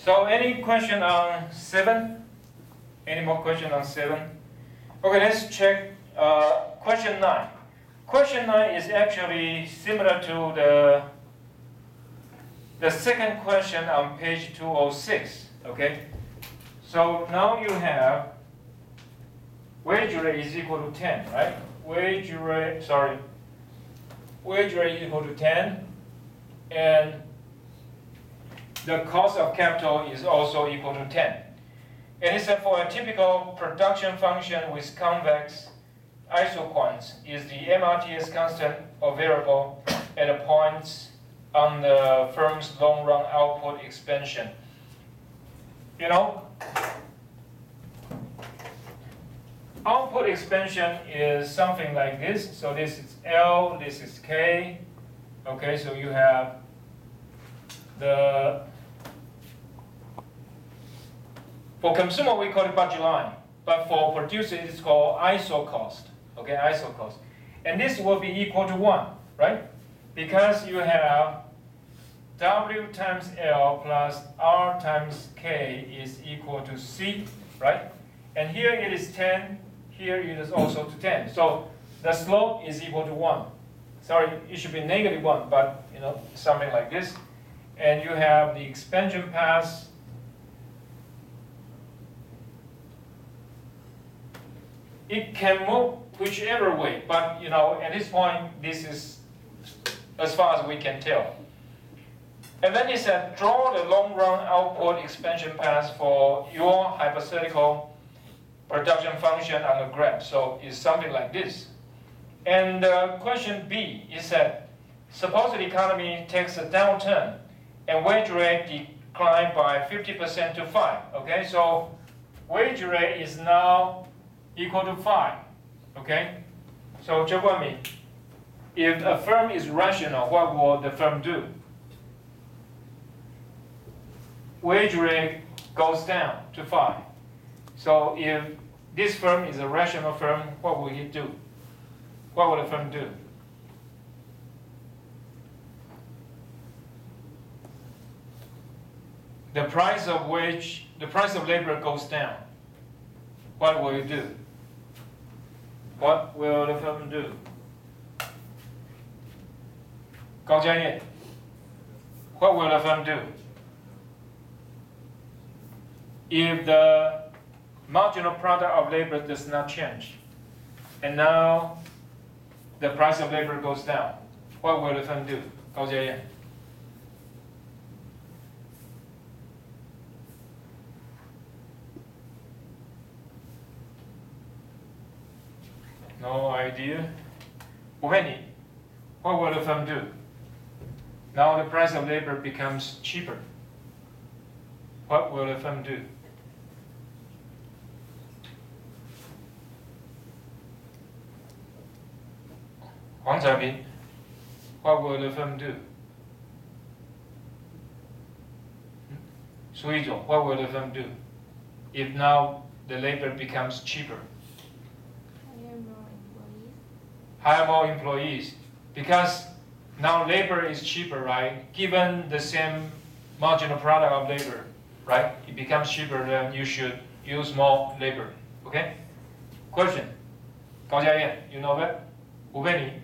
So any question on 7? Any more question on 7? Okay, let's check question 9. Question 9 is actually similar to the second question on page 206. Okay, so now you have wage rate is equal to 10, right? Wage rate is equal to 10, and the cost of capital is also equal to 10. And it said for a typical production function with convex isoquants, is the MRTS constant or variable at the points on the firm's long-run output expansion? You know, output expansion is something like this. So this is L, this is K. Okay, so you have for consumer we call it budget line, but for producer it's called ISO cost. Okay, ISO cost. And this will be equal to 1, right? Because you have W times L plus R times K is equal to C, right? And here it is 10, here it is also to 10. So the slope is equal to 1. Sorry, it should be -1, but you know, something like this. And you have the expansion path. It can move whichever way, but you know, at this point, this is as far as we can tell. And then it said, draw the long-run output expansion path for your hypothetical production function on the graph. So it's something like this. And question B is that, suppose the economy takes a downturn and wage rate declined by 50% to 5. Okay, so wage rate is now equal to 5. Okay, so just want me, if a firm is rational, what will the firm do? Wage rate goes down to 5. So if this firm is a rational firm, what will it do? What will the firm do? The price of labor goes down. What will you do? What will the firm do? 高嘉业, what will the firm do? If the marginal product of labor does not change, and now the price of labor goes down, what will the firm do? 高嘉业. No idea. What will the firm do? Now the price of labor becomes cheaper. What will the firm do? Wang Zhaobin, what will the firm do? Su Yizhong, what will the firm do if now the labor becomes cheaper? Hire more employees, because now labor is cheaper, right? Given the same marginal product of labor, right? It becomes cheaper, then you should use more labor. Okay? Question. Gao Jiayan, you know that? Wu Beining.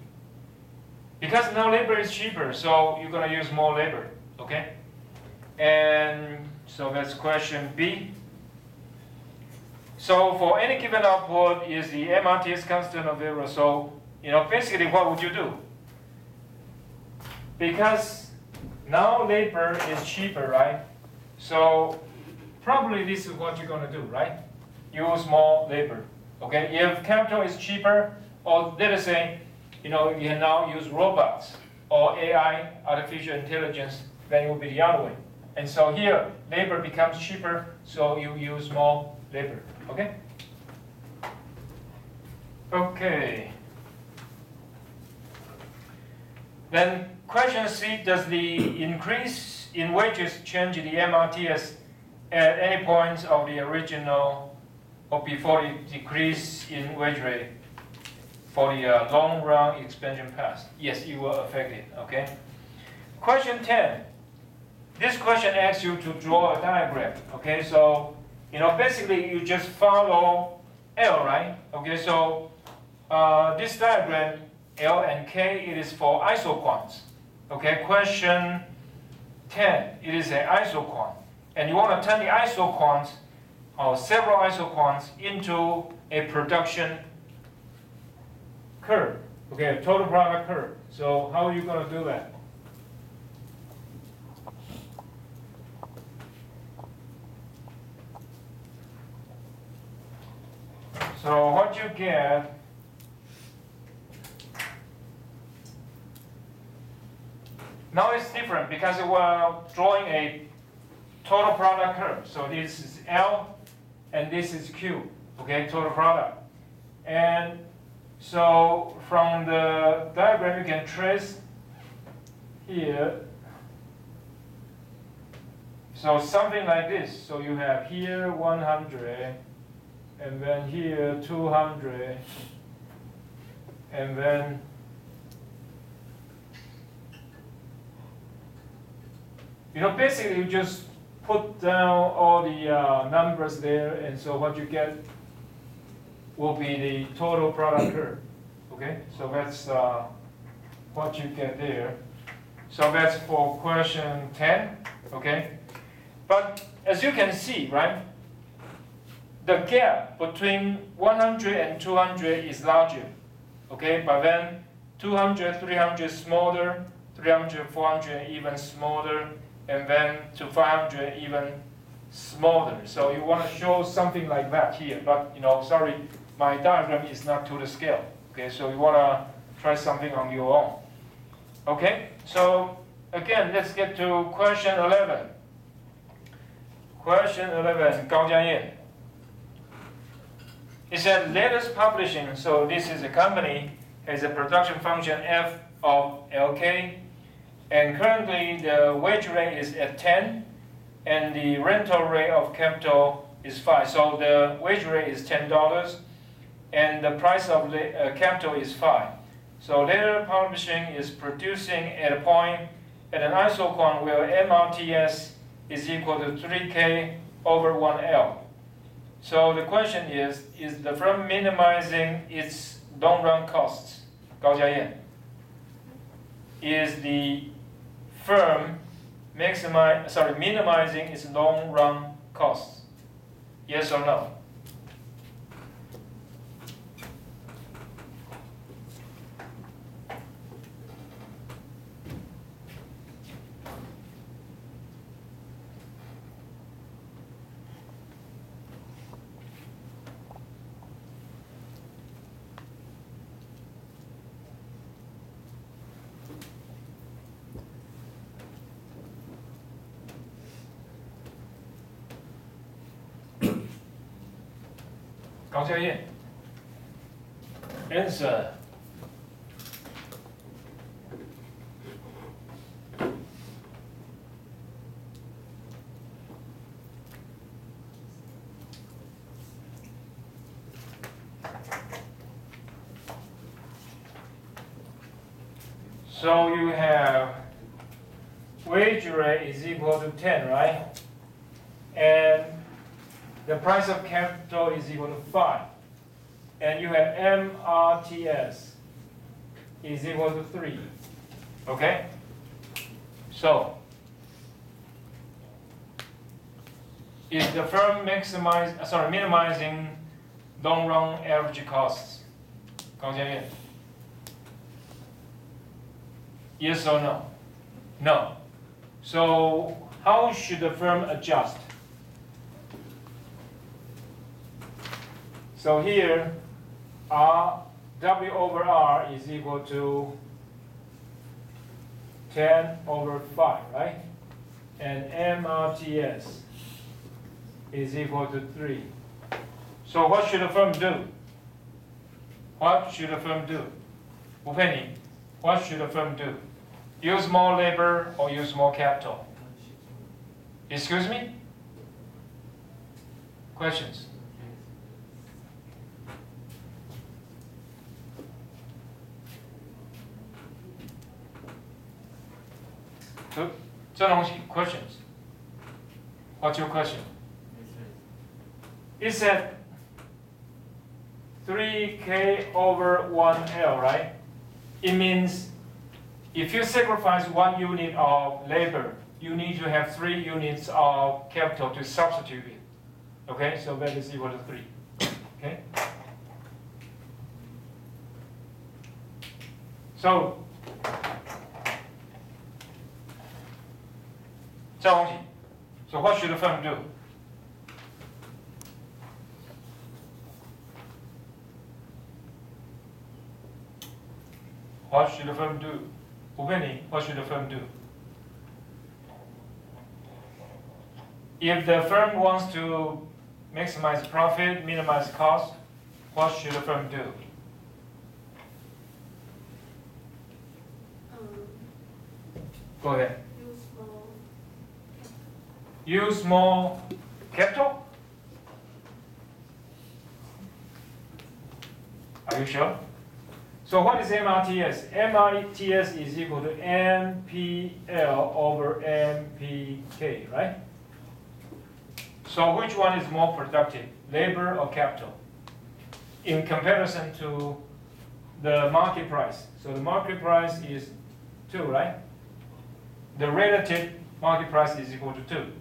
Because now labor is cheaper, so you're going to use more labor. Okay? And so that's question B. So for any given output is the MRTS constant of error. So you know, basically, what would you do? Because now labor is cheaper, right? So probably this is what you're going to do, right? Use more labor. Okay, if capital is cheaper, or let us say, you know, you can now use robots or AI, artificial intelligence, then it will be the other way. And so here, labor becomes cheaper, so you use more labor. Okay? Okay. Then question C, does the increase in wages change the MRTS at any point of the original or before the decrease in wage rate for the long-run expansion path? Yes, it will affect it, okay? Question 10, this question asks you to draw a diagram. Okay, so basically you just follow L, right? Okay, so this diagram L and K, it is for isoquants. Okay, question 10, it is an isoquant, and you want to turn the isoquants or several isoquants into a production curve. Okay, a total product curve. So how are you going to do that? So what you get, now it's different because we're drawing a total product curve. So this is L and this is Q, okay, total product. And so from the diagram you can trace here, so something like this. So you have here 100, and then here 200, and then basically you just put down all the numbers there, and so what you get will be the total product curve. Okay, so that's what you get there. So that's for question 10. Okay, but as you can see, right, the gap between 100 and 200 is larger. Okay, but then 200, 300 smaller, 300, 400 even smaller, and then to 500 even smaller. So you want to show something like that here, but sorry, my diagram is not to the scale. Okay, so you want to try something on your own. Okay, so again, let's get to question 11. Question 11, 高家燕. It said latest publishing, so this is a company, has a production function f of LK, and currently the wage rate is at 10, and the rental rate of capital is 5. So the wage rate is $10, and the price of the capital is 5. So later publishing is producing at a point at an isoquant where MRTS is equal to 3K over 1L. So the question is the firm minimizing its long-run costs? 高家燕. Is the firm minimizing its long-run costs? Yes or no? Answer. So you have wage rate is equal to 10, right? And the price of capital is equal to 5. And you have MRTS is equal to 3. Okay? So, is the firm minimizing long-run average costs? 高家燕. Yes or no? No. So, how should the firm adjust? So here, W over R is equal to 10 over 5, right? And MRTS is equal to 3. So what should the firm do? What should the firm do? Penny, what should the firm do? Use more labor or use more capital? Excuse me? Questions? questions? What's your question? It said 3K over 1L, right? It means if you sacrifice 1 unit of labor, you need to have 3 units of capital to substitute it. Okay, so that is equal to 3. Okay? So, 这东西 so what should the firm do? What should the firm do? What should the firm do? If the firm wants to maximize profit, minimize cost, what should the firm do? Go ahead. Use more capital? Are you sure? So what is MRTS? MRTS is equal to MPL over MPK, right? So which one is more productive, labor or capital? In comparison to the market price. So the market price is 2, right? The relative market price is equal to 2.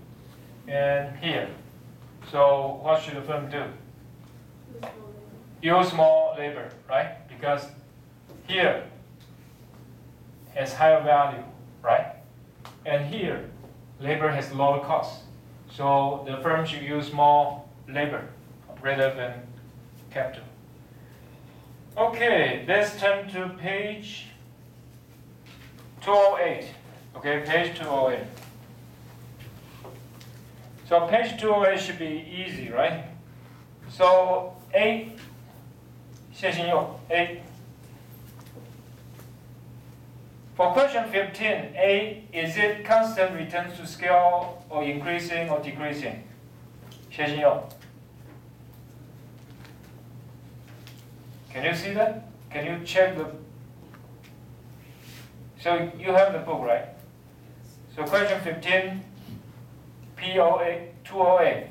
And here. So what should the firm do? Use more labor, right? Because here has higher value, right? And here, labor has lower cost. So the firm should use more labor rather than capital. Okay, let's turn to page 208. Okay, page 208. So page 208 should be easy, right? So A, 谢信用 A. For question 15, A, is it constant returns to scale or increasing or decreasing? 谢信用. Can you see that? Can you check the? So you have the book, right? So question 15, POA 208,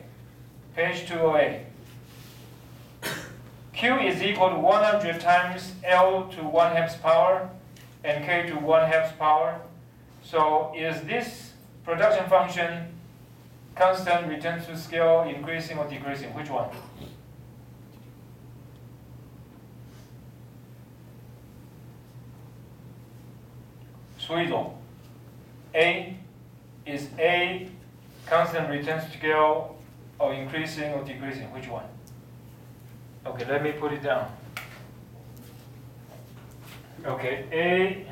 page 208. Q is equal to 100 times L to 1/2 power and K to 1/2 power. So is this production function constant, returns to scale, increasing or decreasing? Which one? A, is A constant, returns to scale, or increasing or decreasing? Which one? Okay, let me put it down. Okay, A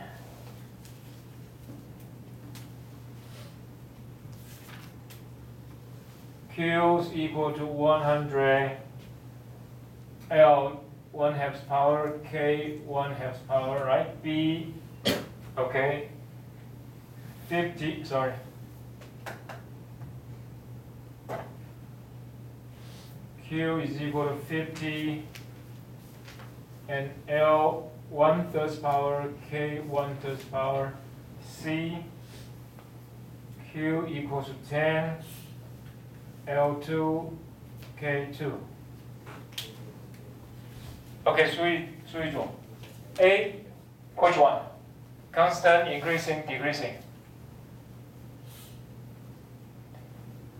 Q is equal to 100 L 1/2 power, K 1/2 power, right? B, okay, 50, sorry. Q is equal to 50 and L 1/3 power, K 1/3 power, C, Q equals to 10, L2, K2. Okay, 所以种 A, which one? Constant, increasing, decreasing.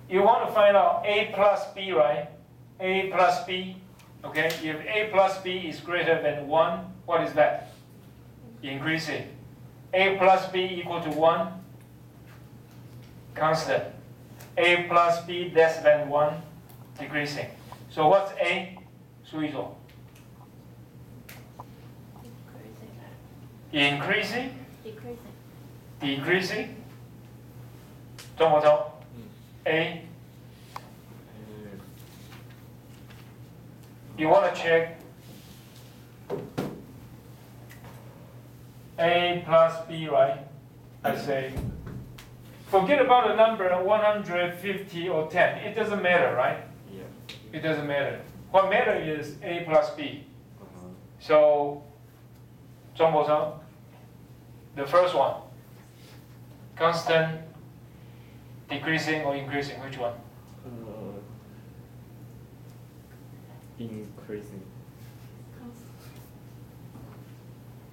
You want to find out A plus B, right? A plus B, okay? If A plus B is greater than 1, what is that? Increasing. A plus B equal to 1, constant. A plus B less than 1, decreasing. So what's A? 数一种 Increasing? Decreasing. Decreasing? 中国中 A. You want to check A plus B, right? I say, forget about the number 150 or 10. It doesn't matter, right? Yeah. It doesn't matter. What matters is A plus B. So, 中国生 the first one, constant, Decreasing or increasing? Which one? Increasing.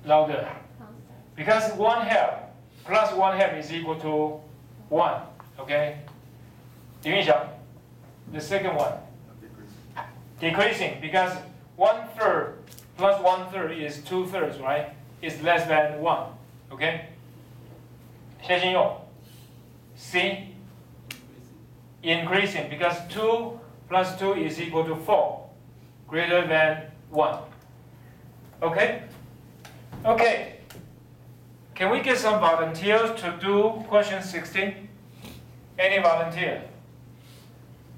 Louder. Because 1/2 plus 1/2 is equal to 1. Okay? 林玉祥, the second one. Decreasing, because 1/3 plus 1/3 is 2/3, right? It's less than 1. Okay? 谢金佑. C. Increasing, because 2 plus 2 is equal to 4, greater than 1. Okay? Okay. Can we get some volunteers to do question 16? Any volunteer?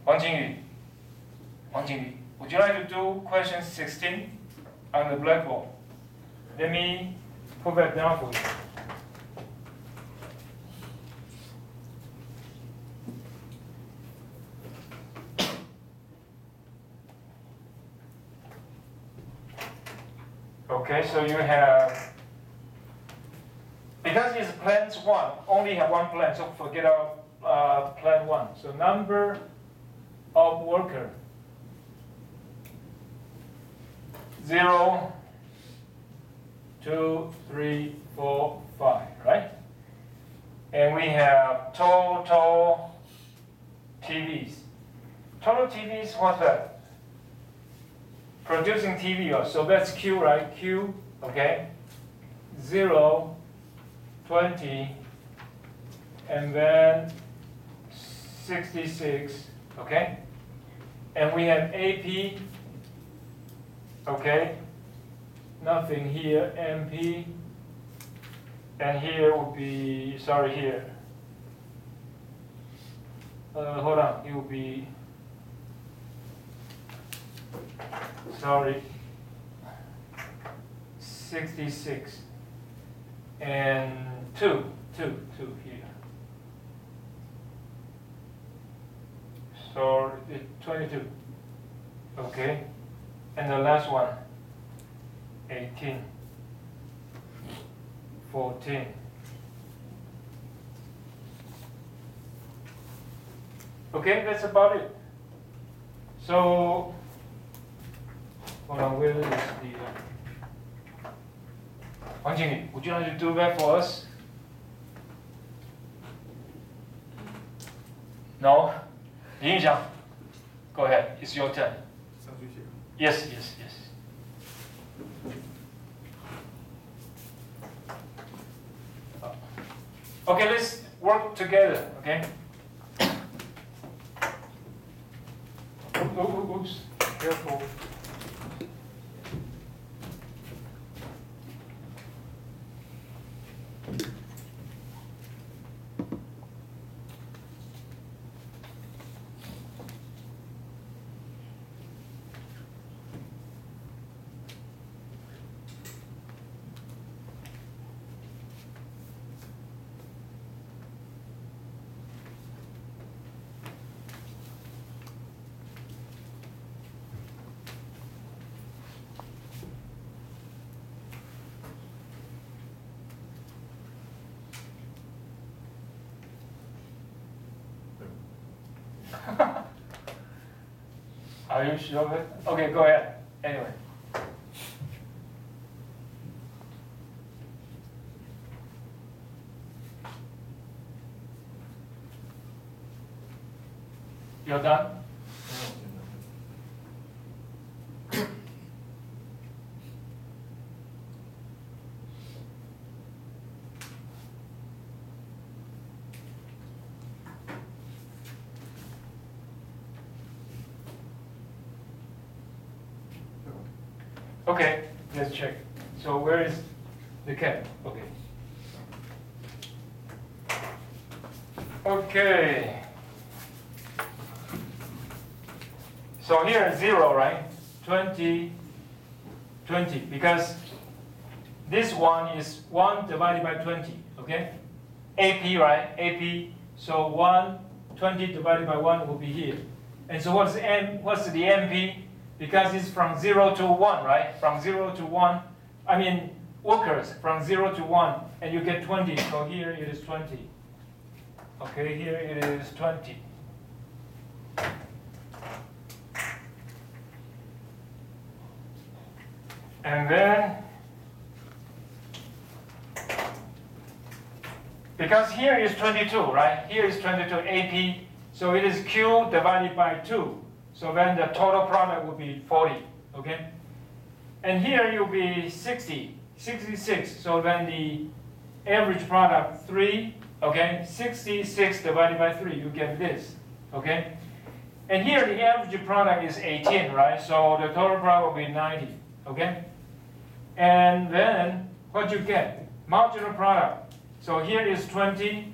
Wang Jingyu. Wang Jingyu, would you like to do question 16 on the blackboard? Let me put that down for you. Okay, so you have, because it's plans 1, only have one plan, so forget about plan 1. So number of worker, 0, 2, 3, 4, 5, right? And we have total TVs. Total TVs, what's that? Producing TV, so that's Q, right? Q, okay. 0, 20, and then 66, okay. And we have AP, okay. Nothing here, MP, and here would be, sorry, here. Hold on, it will be, sorry, 66, and 2 here. So 22, okay, and the last one, 18, 14. Okay, that's about it. So, hold on, where is the Wang Jingyu, would you like to do that for us? No? Lin Yuxiang, go ahead, it's your turn. Yes. Okay, let's work together, okay? Oops, careful. Are you sure of it? Okay, go ahead. Anyway. You're done? Okay, let's check. So where is the cat? Okay. Okay. So here is 0, right? 20, 20, because this one is 1 divided by 20, okay? AP, right? AP, so 1, 20 divided by 1 will be here. And so what's the MP? Because it's from 0 to 1, right? From 0 to 1, I mean workers from 0 to 1, and you get 20, so here it is 20. Okay, here it is 20. And then, because here is 22, right? Here is 22 AP, so it is Q divided by 2. So then the total product will be 40, okay? And here you'll be 60, 66. So then the average product 3, okay? 66 divided by 3, you get this, okay? And here the average product is 18, right? So the total product will be 90, okay? And then what you get? Marginal product. So here is 20,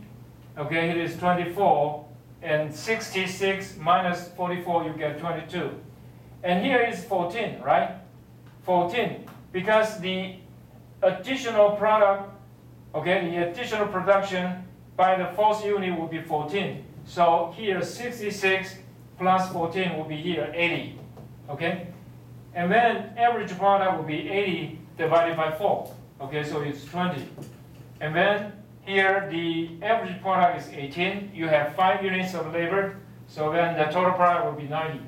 okay? Here is 24, and 66 minus 44, you get 22. And here is 14, right? 14, because the additional product, okay, the additional production by the fourth unit will be 14. So here 66 plus 14 will be here 80, okay? And then average product will be 80 divided by 4, okay, so it's 20. And then here the average product is 18. You have 5 units of labor, so then the total product will be 90.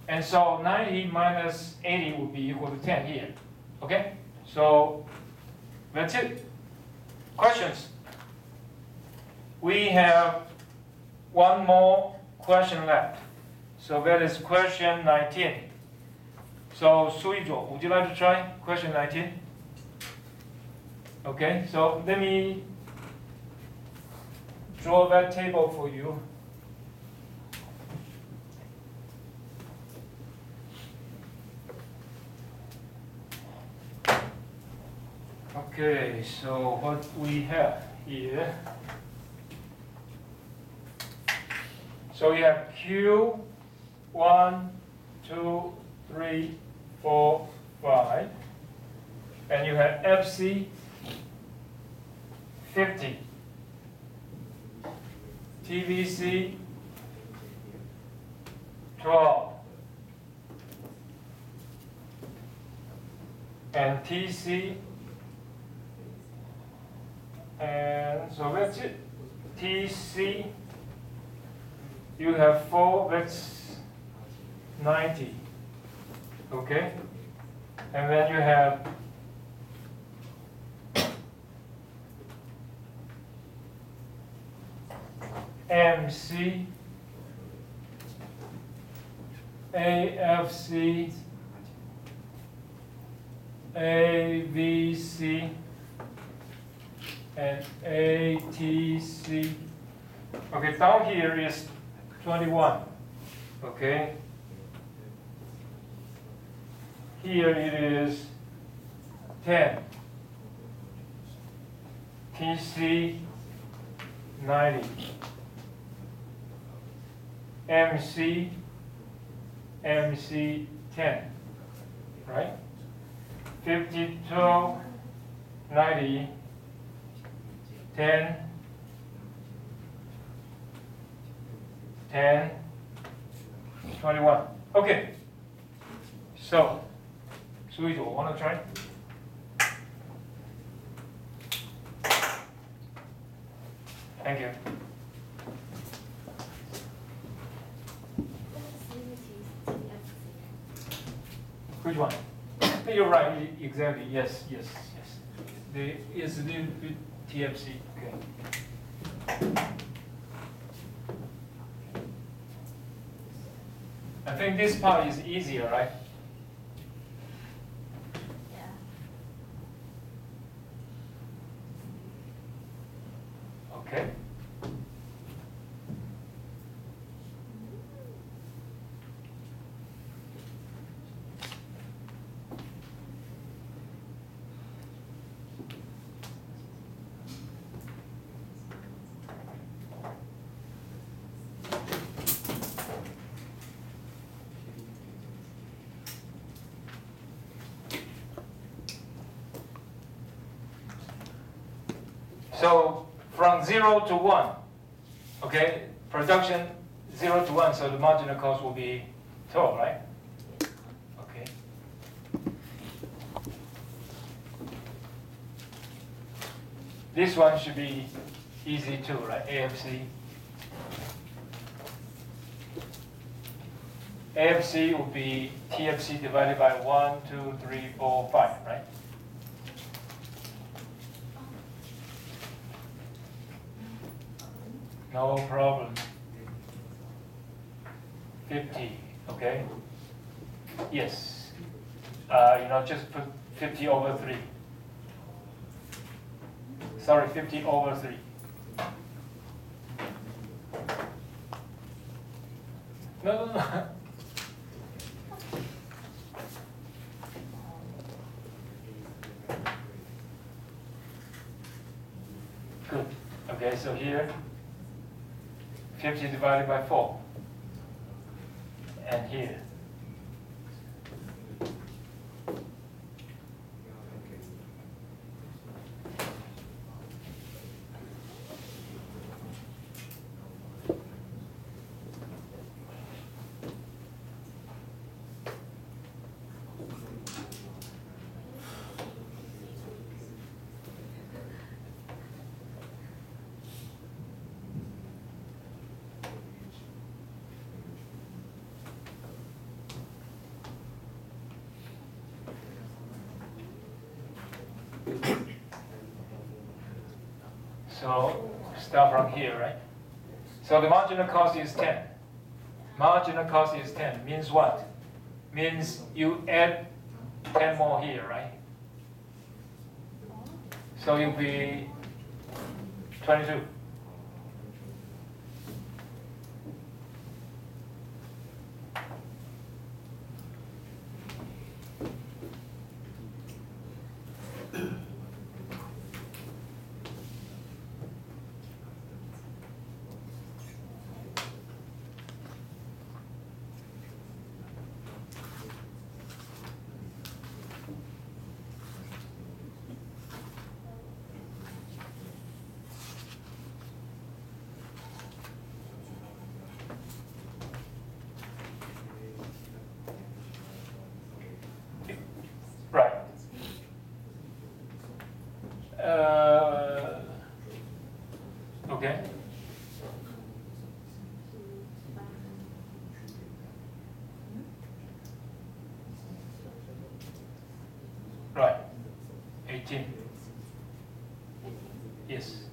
And so 90 minus 80 will be equal to 10 here, okay? So that's it. Questions? We have one more question left. So that is question 19. So Suijo, would you like to try question 19? Okay, so let me draw that table for you. Okay, so what we have here. So you have Q, 1, 2, 3, 4, 5. And you have FC, 50. TVC, 12. And TC, and so that's it. TC, you have 4, that's 90. Okay? And then you have MC, AFC, AVC, and ATC. Okay, down here is 21. Okay. Here it is 10. TC 90. MC 10. Right? 52, 90, 10, 10, 21. Okay. So, Suijo, want to try? Thank you. Which one? You're right, exactly. Yes, yes, yes. It's a little bit TFC. Okay. I think this part is easier, right? Yeah. Okay. So from 0 to 1, okay, production 0 to 1, so the marginal cost will be 12, right? Okay. This one should be easy too, right? AFC. AFC would be TFC divided by 1, 2, 3, 4, 5, right? No problem. 50, okay? Yes. Just put 50 over 3. Sorry, 50 over 3. No. Good. Okay, so here, 50 divided by 4. And here. So start from here, right? So the marginal cost is 10. Marginal cost is 10 means what? Means you add 10 more here, right? So you'll be 22. Right. Okay. Right. 18. Yes.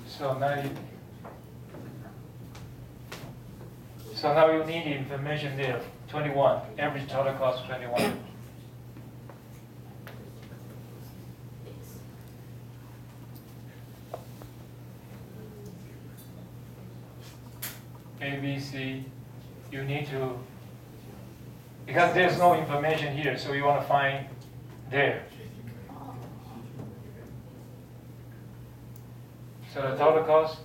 So now you need the information there. 21. Average total cost 21. A, B, C. You need to, because there's no information here, so you want to find there. So the total cost.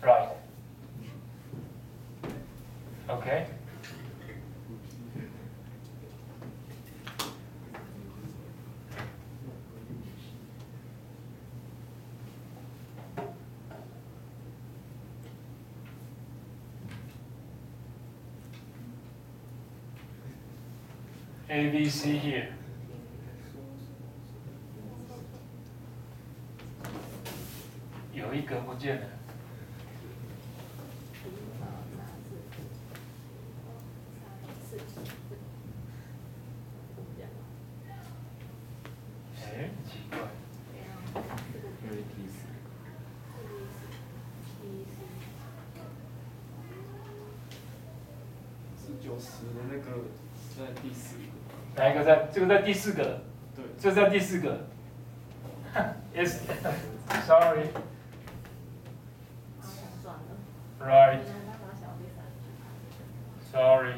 Right. Okay. A, B, C here.有一个不见了。哎，奇怪。90的那个在第4个。哪一个在？这个在第4个。对。这在第4个。Yes. Sorry. Right. Sorry.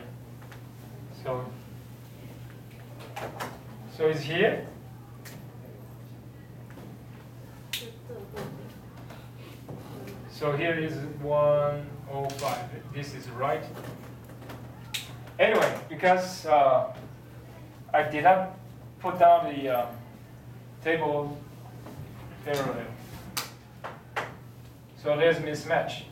So it's here. So here is 105. This is right. Anyway, because I did not put down the table parallel, so there's mismatch.